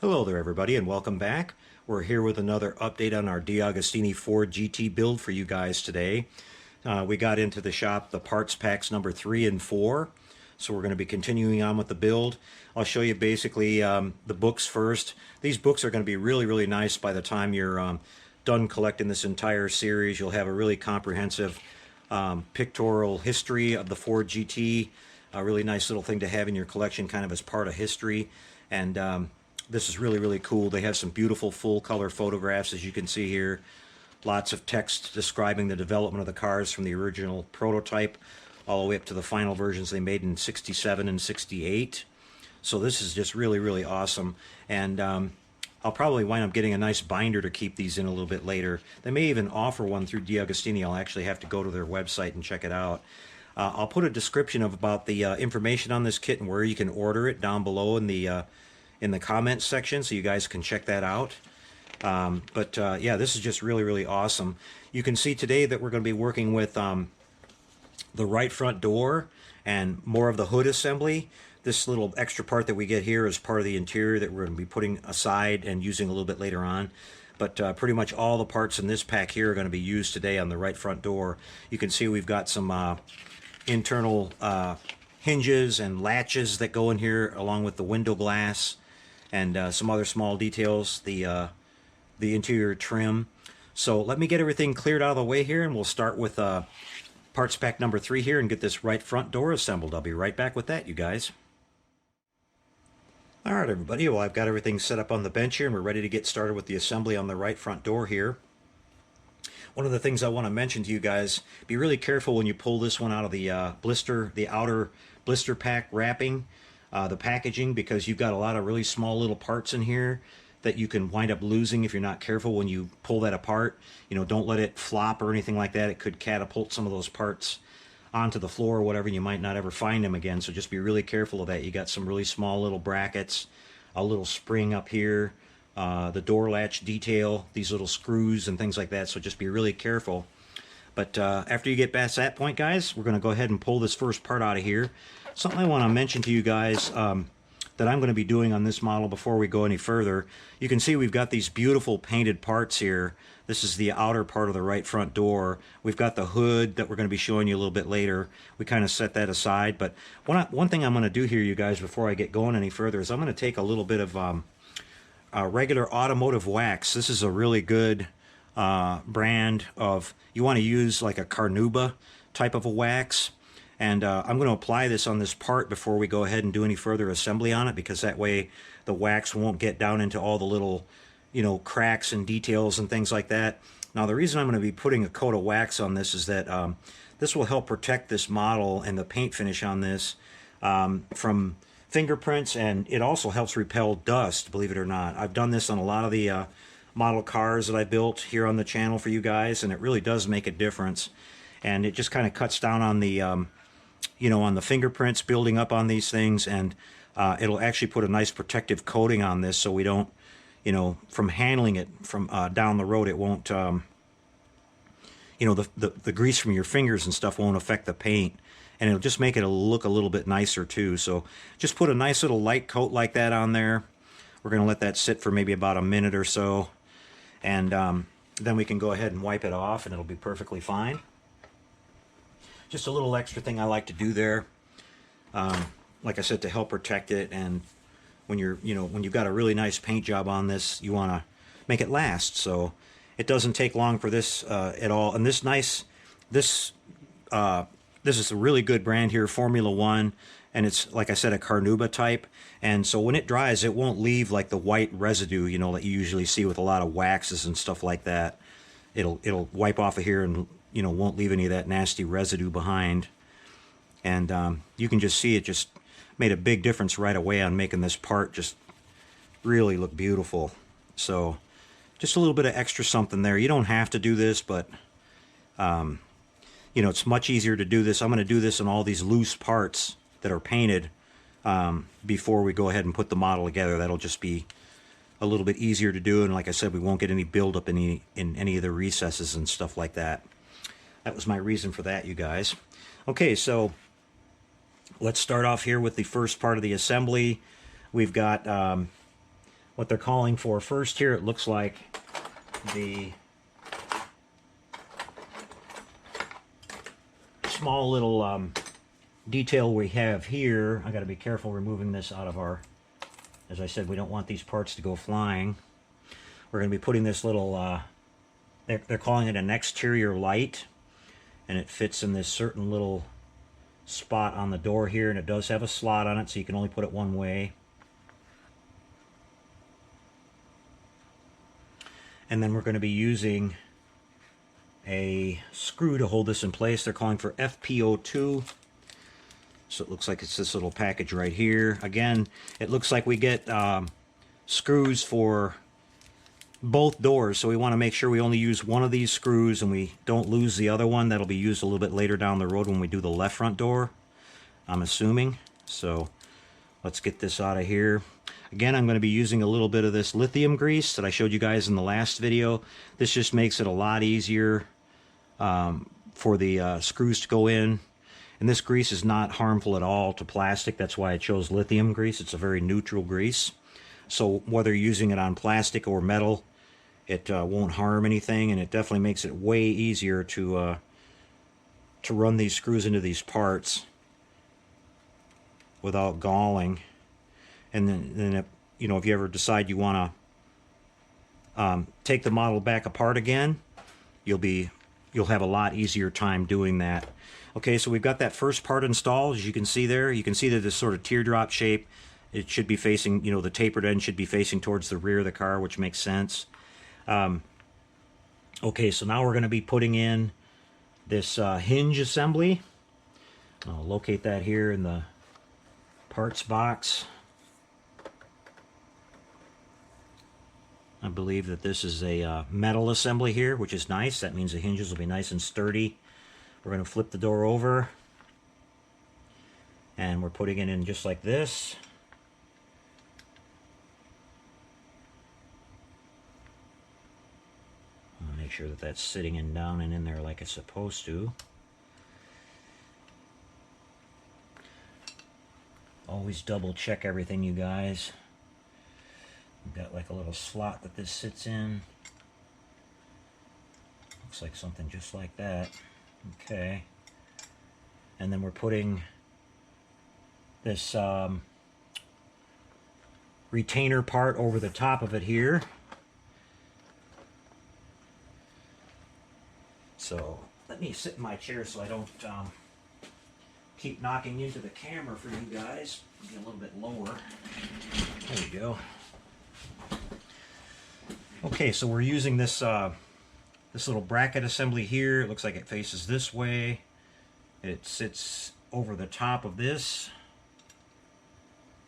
Hello there everybody and welcome back. We're here with another update on our DeAgostini Ford GT build for you guys today. We got into the shop the parts packs number 3 and 4. So we're going to be continuing on with the build. I'll show you basically the books first. These books are going to be really nice by the time you're done collecting this entire series. You'll have a really comprehensive pictorial history of the Ford GT. A really nice little thing to have in your collection kind of as part of history. And this is really cool. They have some beautiful full color photographs, as you can see here. Lots of text describing the development of the cars from the original prototype all the way up to the final versions they made in 67 and 68. So this is just really awesome. And I'll probably wind up getting a nice binder to keep these in a little bit later. They may even offer one through DeAgostini. I'll actually have to go to their website and check it out. I'll put a description about the information on this kit and where you can order it down below in the comments section, so you guys can check that out. Yeah, this is just really awesome. You can see today that we're going to be working with the right front door and more of the hood assembly. This little extra part that we get here is part of the interior that we're going to be putting aside and using a little bit later on. But pretty much all the parts in this pack here are going to be used today on the right front door. You can see we've got some internal hinges and latches that go in here along with the window glass and some other small details, the interior trim. So let me get everything cleared out of the way here, and we'll start with parts pack number 3 here and get this right front door assembled. I'll be right back with that, you guys. Alright everybody, well I've got everything set up on the bench here and we're ready to get started with the assembly on the right front door here. One of the things I want to mention to you guys, be really careful when you pull this one out of the outer blister pack wrapping, the packaging, because you've got a lot of really small little parts in here that you can wind up losing if you're not careful when you pull that apart. You know, don't let it flop or anything like that. It could catapult some of those parts onto the floor or whatever, and you might not ever find them again. So just be really careful of that. You got some really small little brackets, a little spring up here, the door latch detail, these little screws and things like that. So just be really careful. But after you get past that point, guys, we're going to go ahead and pull this first part out of here. Something I want to mention to you guys that I'm going to be doing on this model before we go any further. You can see we've got these beautiful painted parts here. This is the outer part of the right front door. We've got the hood that we're going to be showing you a little bit later. We kind of set that aside. But one thing I'm going to do here, you guys, before I get going any further, is I'm going to take a little bit of regular automotive wax. This is a really good brand of, you want to use like a carnauba type of a wax. And I'm going to apply this on this part before we go ahead and do any further assembly on it, because that way the wax won't get down into all the little, you know, cracks and details and things like that. Now the reason I'm going to be putting a coat of wax on this is that this will help protect this model and the paint finish on this from fingerprints, and it also helps repel dust, believe it or not. I've done this on a lot of the model cars that I built here on the channel for you guys, and it really does make a difference. And it just kind of cuts down on the you know, on the fingerprints building up on these things, and it'll actually put a nice protective coating on this, so we don't, you know, from handling it from down the road, it won't, you know, the grease from your fingers and stuff won't affect the paint, and it'll just make it look a little bit nicer too. So just put a nice little light coat like that on there. We're going to let that sit for maybe about a minute or so, and then we can go ahead and wipe it off, and it'll be perfectly fine. Just a little extra thing I like to do there, like I said, to help protect it. And when when you've got a really nice paint job on this, you want to make it last. So it doesn't take long for this at all. And this is a really good brand here, Formula One, and it's, like I said, a carnauba type. And so when it dries, it won't leave like the white residue, you know, that you usually see with a lot of waxes and stuff like that. It'll wipe off of here and, you know, won't leave any of that nasty residue behind. And you can just see it just made a big difference right away on making this part just really look beautiful. So just a little bit of extra something there. You don't have to do this, but you know, it's much easier to do this. I'm going to do this on all these loose parts that are painted before we go ahead and put the model together. That'll just be a little bit easier to do, and like I said, we won't get any buildup in any of the recesses and stuff like that. That was my reason for that, you guys. Okay, so let's start off here with the first part of the assembly. We've got what they're calling for first here. It looks like the small little detail we have here. I got to be careful removing this out of our, as I said, we don't want these parts to go flying. We're going to be putting this little, they're calling it an exterior light, and it fits in this certain little spot on the door here, and it does have a slot on it, so you can only put it one way. And then we're going to be using a screw to hold this in place. They're calling for FPO2. So it looks like it's this little package right here. Again, it looks like we get screws for both doors. So we want to make sure we only use one of these screws and we don't lose the other one. That'll be used a little bit later down the road when we do the left front door, I'm assuming. So let's get this out of here. Again, I'm going to be using a little bit of this lithium grease that I showed you guys in the last video. This just makes it a lot easier for the screws to go in. And this grease is not harmful at all to plastic. That's why I chose lithium grease. It's a very neutral grease. So whether you're using it on plastic or metal, it won't harm anything, and it definitely makes it way easier to run these screws into these parts without galling. And then if, you know, if you ever decide you want to take the model back apart again, you'll have a lot easier time doing that. Okay, so we've got that first part installed. As you can see there, you can see that this sort of teardrop shape, it should be facing, you know, the tapered end should be facing towards the rear of the car, which makes sense. Okay, so now we're going to be putting in this hinge assembly. I'll locate that here in the parts box. I believe that this is a metal assembly here, which is nice. That means the hinges will be nice and sturdy. We're going to flip the door over, and we're putting it in just like this. I'll make sure that that's sitting in down and in there like it's supposed to. Always double check everything, you guys. We've got like a little slot that this sits in. Looks like something just like that. Okay. And then we're putting this retainer part over the top of it here. So let me sit in my chair so I don't keep knocking into the camera for you guys. Get a little bit lower. There we go. Okay, so we're using this this little bracket assembly here. It looks like it faces this way. It sits over the top of this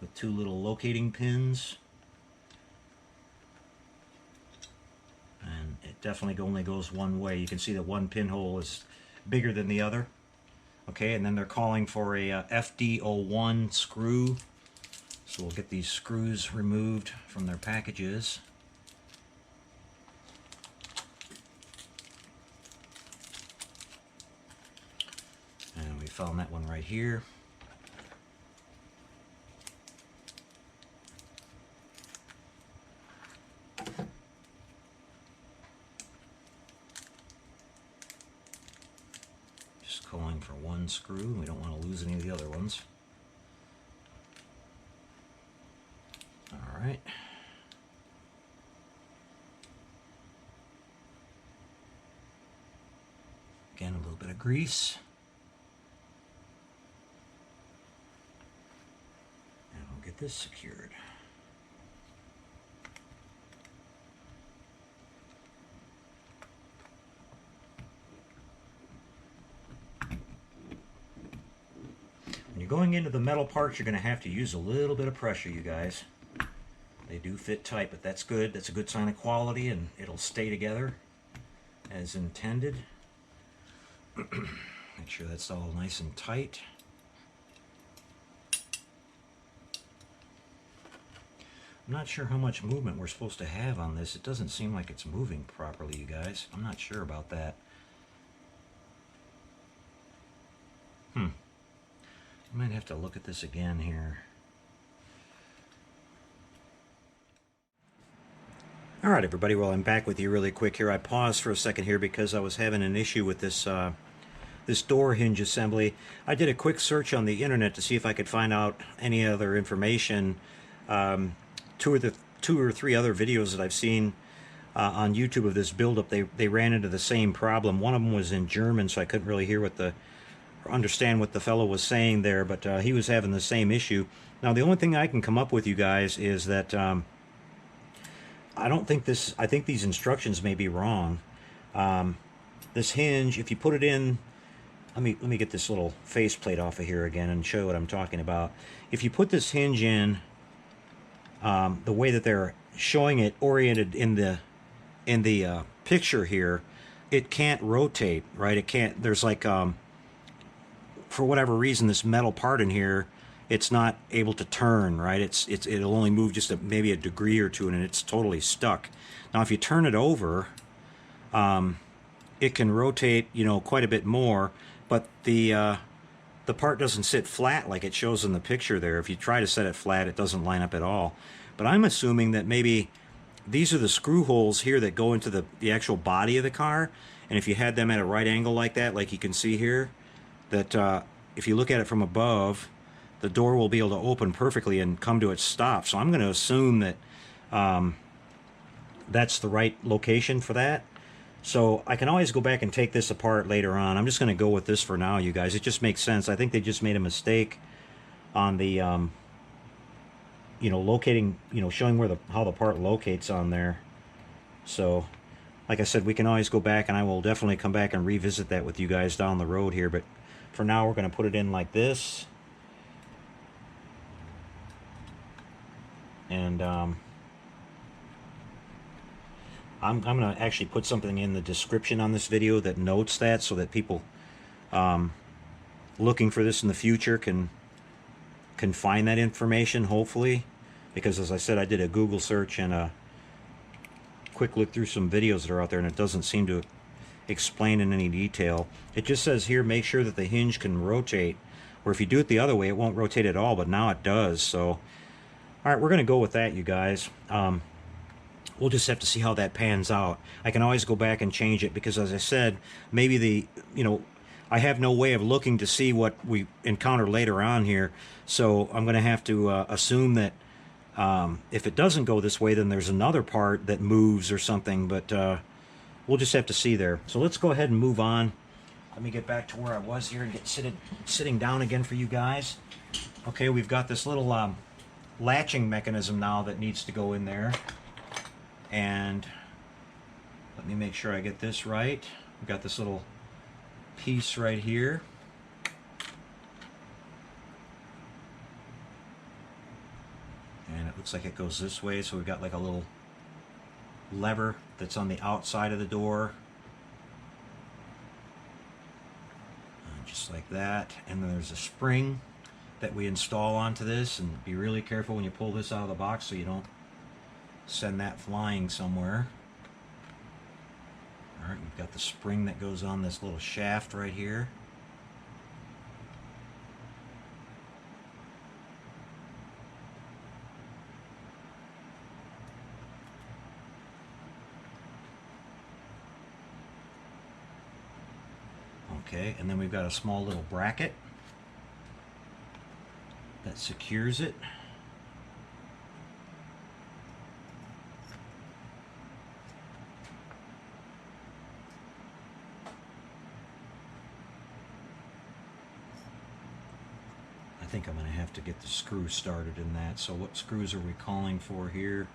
with two little locating pins. And it definitely only goes one way. You can see that one pinhole is bigger than the other. Okay, and then they're calling for a FD01 screw. So we'll get these screws removed from their packages. And we found that one right here. Just calling for one screw. We don't want to lose any of the other ones. All right. Again, a little bit of grease. And we'll get this secured. When you're going into the metal parts, you're going to have to use a little bit of pressure, you guys. They do fit tight, but that's good. That's a good sign of quality, and it'll stay together as intended. Make sure that's all nice and tight. I'm not sure how much movement we're supposed to have on this. It doesn't seem like it's moving properly, you guys. I'm not sure about that. I might have to look at this again here. All right, everybody. Well, I'm back with you really quick here. I paused for a second here because I was having an issue with this door hinge assembly. I did a quick search on the internet to see if I could find out any other information. Two or three other videos that I've seen on YouTube of this buildup, they ran into the same problem. One of them was in German, so I couldn't really hear or understand what the fellow was saying there, but he was having the same issue. Now, the only thing I can come up with, you guys, is that I think these instructions may be wrong. This hinge, if you put it in, let me get this little faceplate off of here again and show you what I'm talking about. If you put this hinge in the way that they're showing it oriented in the picture here, it can't rotate, right? It can't. There's like for whatever reason, this metal part in here, it's not able to turn, right? It'll only move just maybe a degree or two, and it's totally stuck. Now, if you turn it over, it can rotate, quite a bit more, but the part doesn't sit flat like it shows in the picture there. If you try to set it flat, it doesn't line up at all. But I'm assuming that maybe these are the screw holes here that go into the actual body of the car, and if you had them at a right angle like that, like you can see here, that if you look at it from above, the door will be able to open perfectly and come to its stop. So I'm going to assume that that's the right location for that. So I can always go back and take this apart later on. I'm just going to go with this for now, you guys. It just makes sense. I think they just made a mistake on the, locating, showing where how the part locates on there. So, like I said, we can always go back, and I will definitely come back and revisit that with you guys down the road here. But for now, we're going to put it in like this. And I'm going to actually put something in the description on this video that notes that, so that people looking for this in the future can find that information, hopefully. Because as I said, I did a Google search and a quick look through some videos that are out there, and it doesn't seem to explain in any detail. It just says here, make sure that the hinge can rotate, or if you do it the other way, it won't rotate at all, but now it does. So all right, we're going to go with that, you guys. We'll just have to see how that pans out. I can always go back and change it because, as I said, maybe I have no way of looking to see what we encounter later on here. So I'm going to have to assume that if it doesn't go this way, then there's another part that moves or something. But we'll just have to see there. So let's go ahead and move on. Let me get back to where I was here and get sitting down again for you guys. Okay, we've got this little latching mechanism now that needs to go in there, and let me make sure I get this right. We've got this little piece right here, and it looks like it goes this way. So we've got like a little lever that's on the outside of the door, just like that, and then there's a spring that we install onto this, and be really careful when you pull this out of the box so you don't send that flying somewhere. Alright, we've got the spring that goes on this little shaft right here. Okay, and then we've got a small little bracket that secures it. I think I'm going to have to get the screw started in that. So what screws are we calling for here?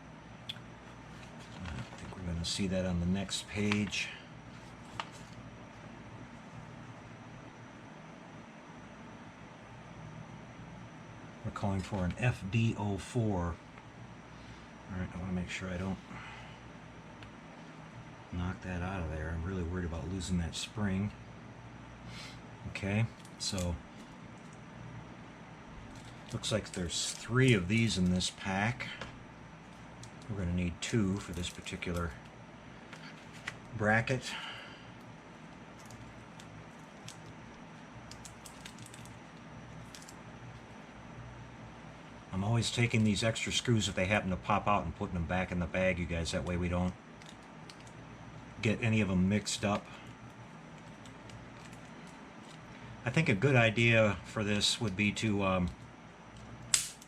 I think we're going to see that on the next page. We're calling for an FD04. Alright, I want to make sure I don't knock that out of there. I'm really worried about losing that spring. Okay, so looks like there's 3 of these in this pack. We're going to need 2 for this particular bracket. I'm always taking these extra screws if they happen to pop out and putting them back in the bag, you guys. That way we don't get any of them mixed up. I think a good idea for this would be to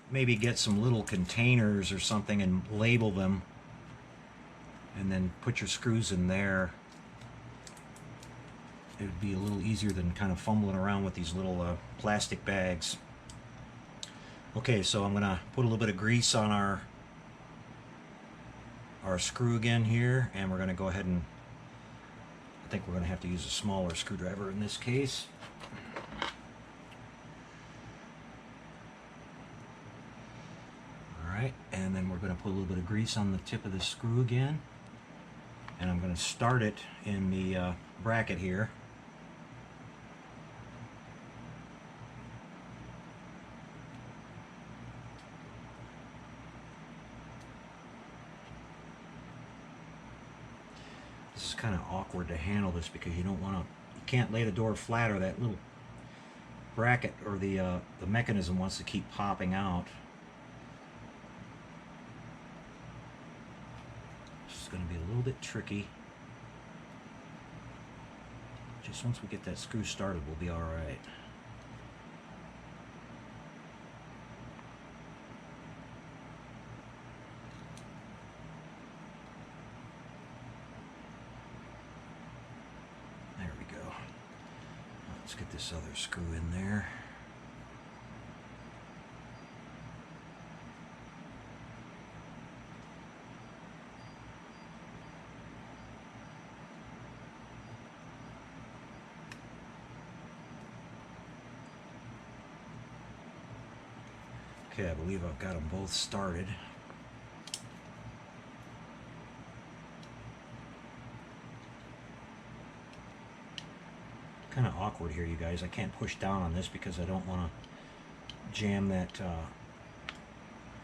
maybe get some little containers or something and label them, and then put your screws in there. It would be a little easier than kind of fumbling around with these little plastic bags. Okay, so I'm gonna put a little bit of grease on our screw again here, and we're gonna go ahead and, I think we're gonna have to use a smaller screwdriver in this case. Alright, and then we're gonna put a little bit of grease on the tip of the screw again, and I'm gonna start it in the bracket here. This is kind of awkward to handle this because you can't lay the door flat, or that little bracket or the mechanism wants to keep popping out. This is going to be a little bit tricky. Just once we get that screw started, we'll be all right. Let's get this other screw in there. Okay, I believe I've got them both started. Kind of awkward here, you guys. I can't push down on this because I don't want to jam that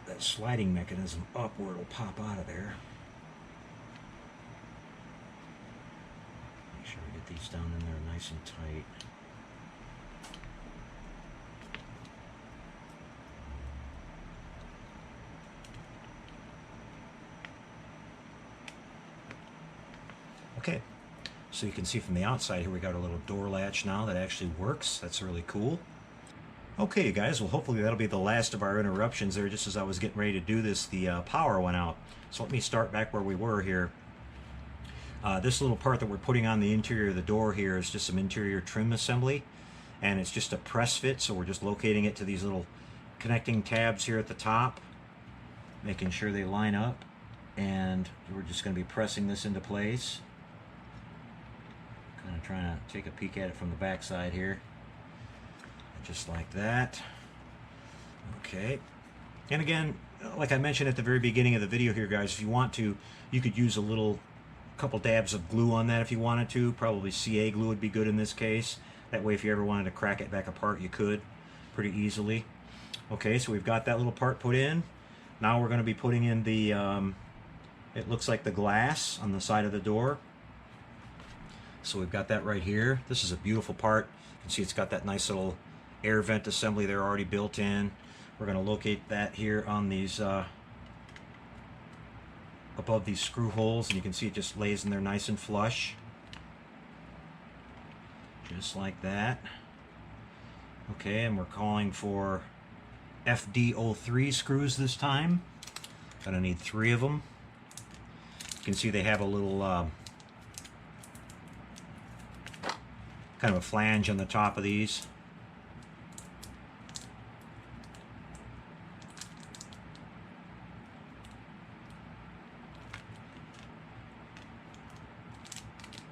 that sliding mechanism up where it'll pop out of there. Make sure we get these down in there nice and tight. Okay. So you can see from the outside here we got a little door latch now that actually works. That's really cool. Okay, you guys, well hopefully that'll be the last of our interruptions there. Just as I was getting ready to do this, the power went out. So let me start back where we were here. This little part that we're putting on the interior of the door here is just some interior trim assembly, and it's just a press fit, so we're just locating it to these little connecting tabs here at the top, making sure they line up, and we're just going to be pressing this into place. Kind of trying to take a peek at it from the back side here. Just like that. Okay. And again, like I mentioned at the very beginning of the video here, guys, if you want to, you could use a couple dabs of glue on that if you wanted to. Probably CA glue would be good in this case. That way if you ever wanted to crack it back apart, you could pretty easily. Okay, so we've got that little part put in. Now we're going to be putting in the, it looks like the glass on the side of the door. So we've got that right here. This is a beautiful part. You can see it's got that nice little air vent assembly there already built in. We're going to locate that here on these above these screw holes, and you can see it just lays in there nice and flush. Just like that. Okay, and we're calling for FD03 screws this time. Gonna need 3 of them. You can see they have a little kind of a flange on the top of these.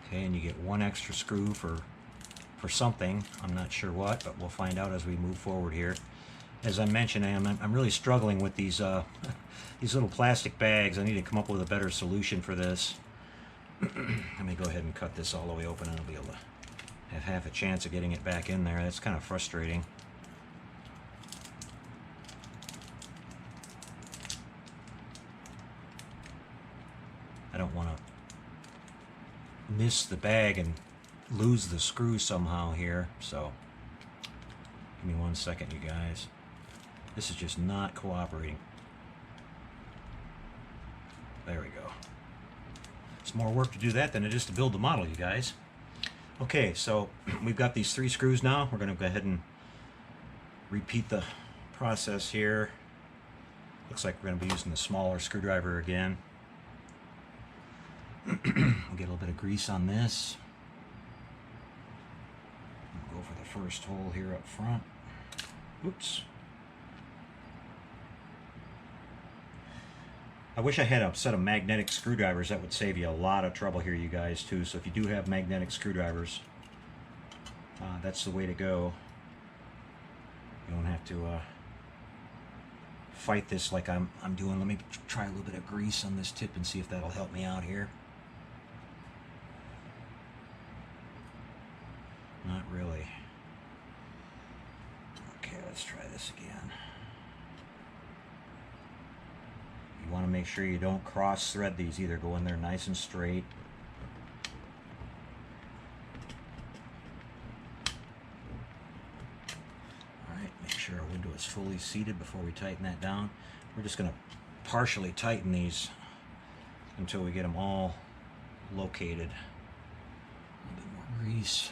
Okay, and you get 1 extra screw for something. I'm not sure what, but we'll find out as we move forward here. As I mentioned, I'm really struggling with these these little plastic bags. I need to come up with a better solution for this. Let me go ahead and cut this all the way open, and I'll be able to have half a chance of getting it back in there. That's kind of frustrating. I don't want to miss the bag and lose the screw somehow here, so give me 1 second, you guys. This is just not cooperating. There we go. It's more work to do that than it is to build the model, you guys. Okay, so we've got these 3 screws now. We're going to go ahead and repeat the process here. Looks like we're going to be using the smaller screwdriver again. We'll get a little bit of grease on this. We'll go for the first hole here up front. Oops. I wish I had a set of magnetic screwdrivers. That would save you a lot of trouble here, you guys, too. So if you do have magnetic screwdrivers, that's the way to go. You don't have to fight this like I'm doing. Let me try a little bit of grease on this tip and see if that'll help me out here. Not really. Okay, let's try this again. You want to make sure you don't cross thread these either. Go in there nice and straight. Alright, make sure our window is fully seated before we tighten that down. We're just going to partially tighten these until we get them all located. A little bit more grease.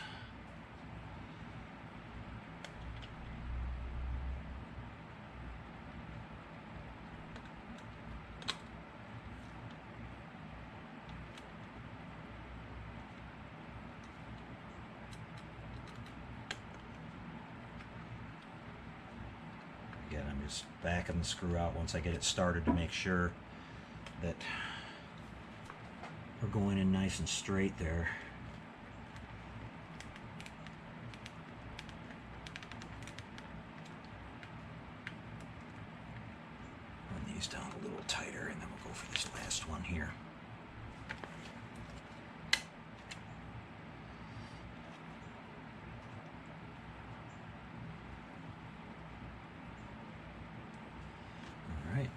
Again, I'm just backing the screw out once I get it started to make sure that we're going in nice and straight there. Run these down a little tighter and then we'll go for this last one here. Alright.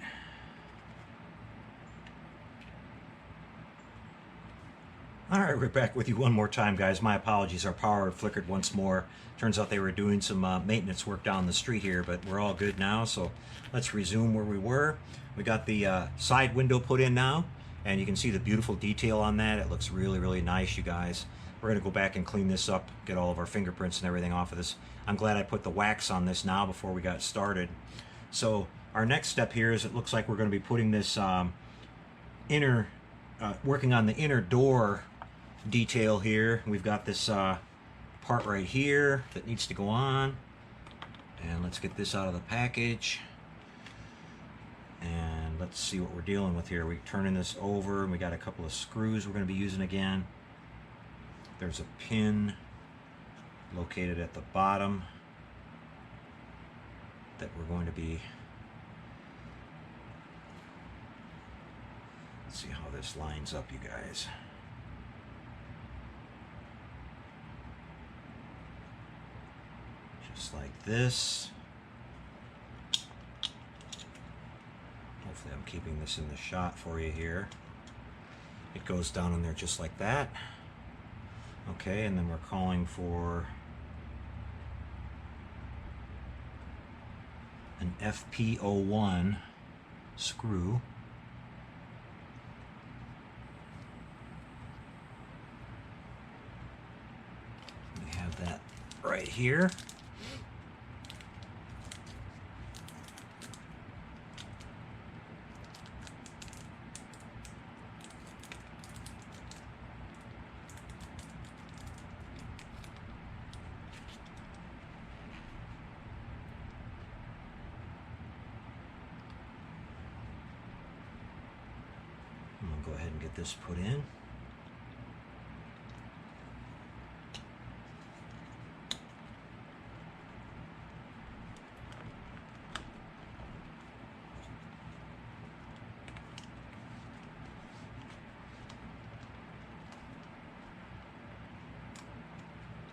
Alright, we're back with you one more time, guys. My apologies, our power flickered once more. Turns out they were doing some maintenance work down the street here, but we're all good now, so let's resume where we were. We got the side window put in now, and you can see the beautiful detail on that. It looks really, really nice, you guys. We're going to go back and clean this up, get all of our fingerprints and everything off of this. I'm glad I put the wax on this now before we got started. So our next step here is it looks like we're going to be putting this working on the inner door detail here. We've got this part right here that needs to go on, and let's get this out of the package and let's see what we're dealing with here. We're turning this over and we got a couple of screws we're going to be using again. There's a pin located at the bottom that we're going to be, let's see how this lines up, you guys. Just like this. Hopefully I'm keeping this in the shot for you here. It goes down in there just like that. Okay, and then we're calling for an FP01 screw. We have that right here. I'm going to go ahead and get this put in.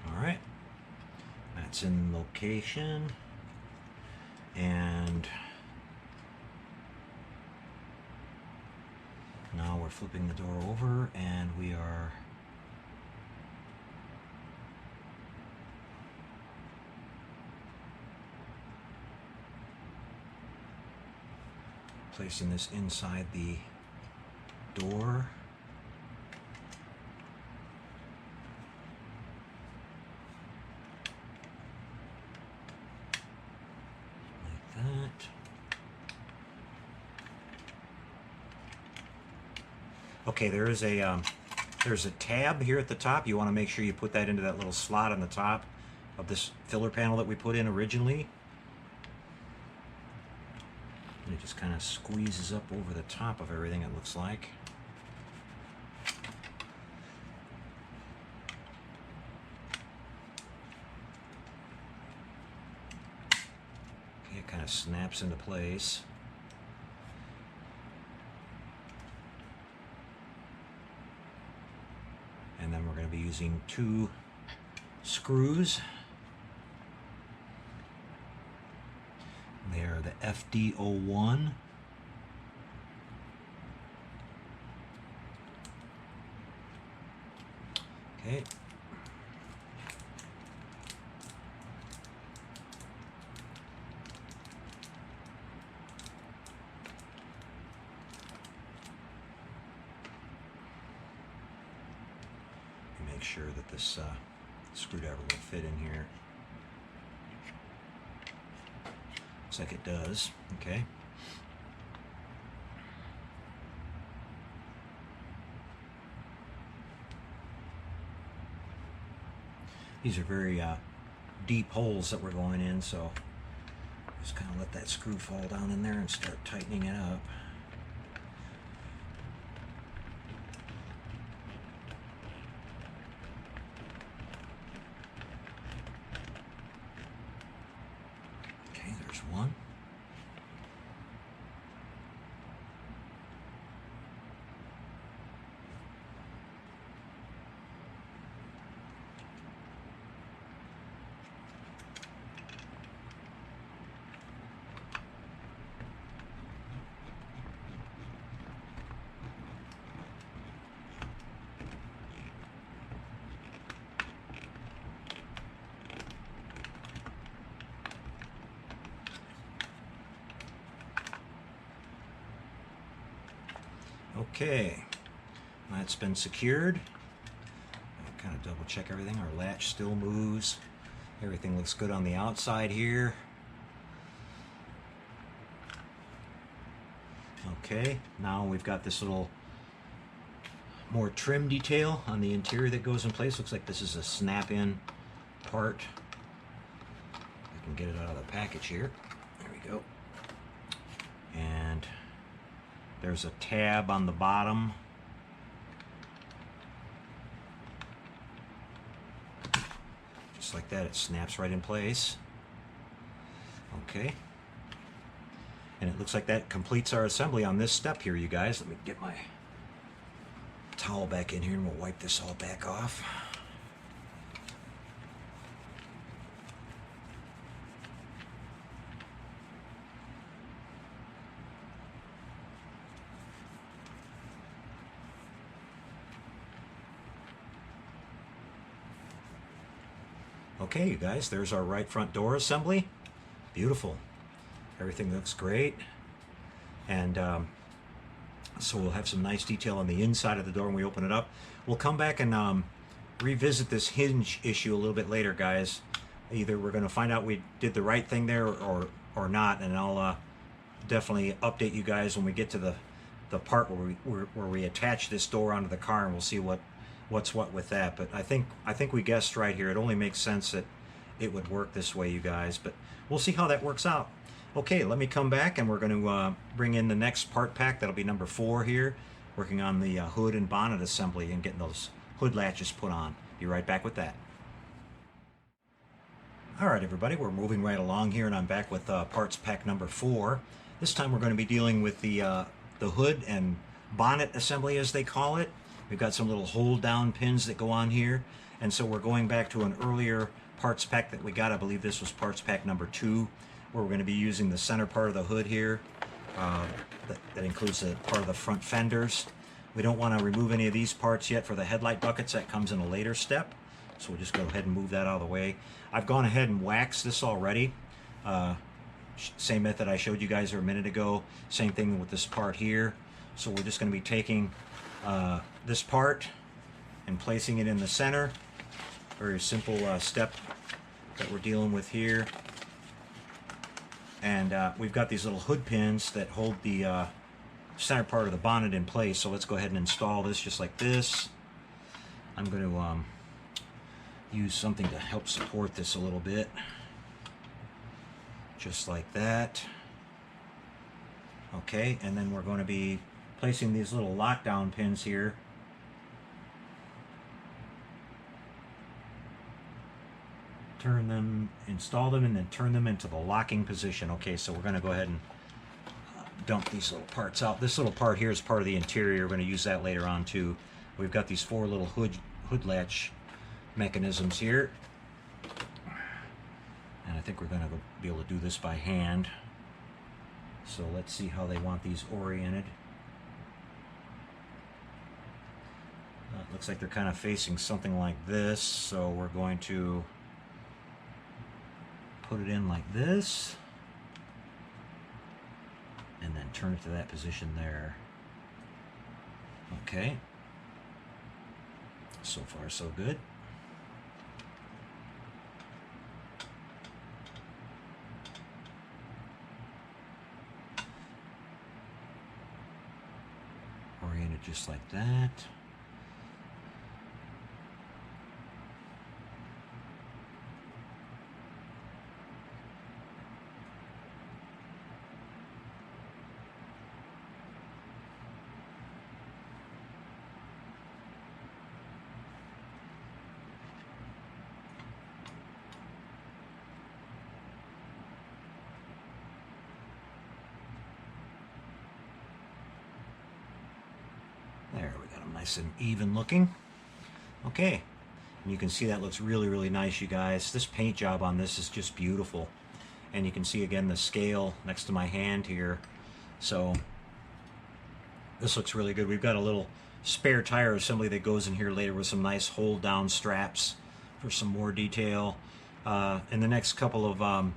All right, that's in location, and now we're flipping the door over and we are placing this inside the door. Like that. Okay, there's a tab here at the top. You want to make sure you put that into that little slot on the top of this filler panel that we put in originally. And it just kind of squeezes up over the top of everything, it looks like. Okay, it kind of snaps into place. And then we're going to be using 2 screws. They are the FD01. Okay. Make sure that this screwdriver will fit in here. Looks like it does. Okay. These are very deep holes that we're going in, so just kind of let that screw fall down in there and start tightening it up. Okay, there's one. Okay, that's been secured. I'll kind of double check everything. Our latch still moves. Everything looks good on the outside here. Okay, now we've got this little more trim detail on the interior that goes in place. Looks like this is a snap-in part. I can get it out of the package here. There we go. And there's a tab on the bottom. Just like that, it snaps right in place. Okay. And it looks like that completes our assembly on this step here, you guys. Let me get my towel back in here and we'll wipe this all back off. Okay, you guys, there's our right front door assembly. Beautiful. Everything looks great. And so we'll have some nice detail on the inside of the door when we open it up. We'll come back and revisit this hinge issue a little bit later, guys. Either we're going to find out we did the right thing there or not, and I'll definitely update you guys when we get to the part where we attach this door onto the car, and we'll see what's what with that. But I think we guessed right here. It only makes sense that it would work this way, you guys, but we'll see how that works out. Okay, let me come back and we're going to bring in the next part pack. That'll be number 4 here, working on the hood and bonnet assembly and getting those hood latches put on. Be right back with that. All right, everybody, we're moving right along here, and I'm back with parts pack number 4. This time we're going to be dealing with the hood and bonnet assembly, as they call it. We've got some little hold down pins that go on here, and so we're going back to an earlier parts pack that we got. I believe this was parts pack number 2, where we're going to be using the center part of the hood here. That includes a part of the front fenders. We don't want to remove any of these parts yet for the headlight buckets. That comes in a later step, so we'll just go ahead and move that out of the way. I've gone ahead and waxed this already, Same method I showed you guys a minute ago. Same thing with this part here. So we're just going to be taking this part and placing it in the center. Very simple step that we're dealing with here. And we've got these little hood pins that hold the center part of the bonnet in place. So let's go ahead and install this just like this. I'm going to use something to help support this a little bit. Just like that. Okay, and then we're going to be placing these little lockdown pins here. Turn them, install them, and then turn them into the locking position. Okay, so we're going to go ahead and dump these little parts out. This little part here is part of the interior. We're going to use that later on too. We've got these 4 little hood latch mechanisms here. And I think we're going to be able to do this by hand. So let's see how they want these oriented. It looks like they're kind of facing something like this. So we're going to put it in like this. And then turn it to that position there. Okay. So far, so good. Oriented just like that. There, we got them nice and even looking. Okay, and you can see that looks really, really nice, you guys. This paint job on this is just beautiful. And you can see again the scale next to my hand here. So this looks really good. We've got a little spare tire assembly that goes in here later with some nice hold down straps for some more detail. In the next couple of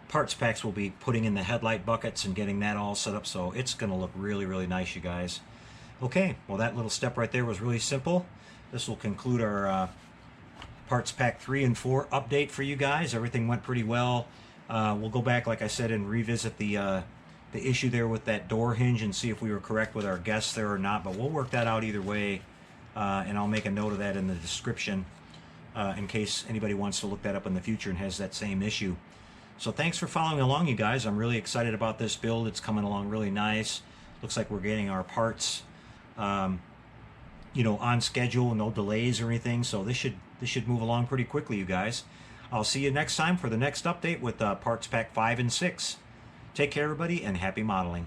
parts packs, we'll be putting in the headlight buckets and getting that all set up. So it's going to look really, really nice, you guys. Okay, well that little step right there was really simple. This will conclude our parts pack 3 and 4 update for you guys. Everything went pretty well. We'll go back, like I said, and revisit the issue there with that door hinge and see if we were correct with our guess there or not. But we'll work that out either way, and I'll make a note of that in the description in case anybody wants to look that up in the future and has that same issue. So thanks for following along, you guys. I'm really excited about this build. It's coming along really nice. Looks like we're getting our parts you know, on schedule, no delays or anything. So this should move along pretty quickly, you guys. I'll see you next time for the next update with parts pack 5 and 6. Take care, everybody, and happy modeling.